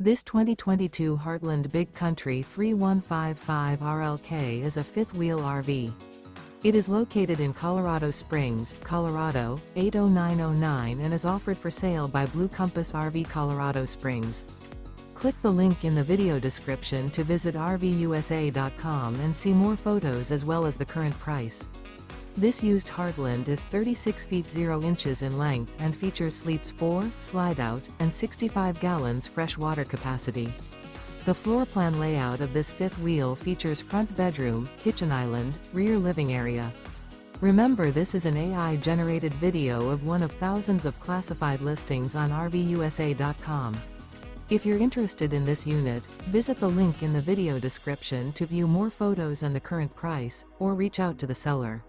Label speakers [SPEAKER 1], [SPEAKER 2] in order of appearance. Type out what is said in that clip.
[SPEAKER 1] This 2022 Heartland Big Country 3155 RLK is a fifth-wheel RV. It is located in Colorado Springs, Colorado, 80909 and is offered for sale by Blue Compass RV Colorado Springs. Click the link in the video description to visit RVUSA.com and see more photos as well as the current price. This used Heartland is 36 feet 0 inches in length and features sleeps 4, Slideout, and 65 gallons fresh water capacity. The floor plan layout of this fifth wheel features front bedroom, kitchen island, rear living area. Remember, this is an AI-generated video of one of thousands of classified listings on RVUSA.com. If you're interested in this unit, visit the link in the video description to view more photos and the current price, or reach out to the seller.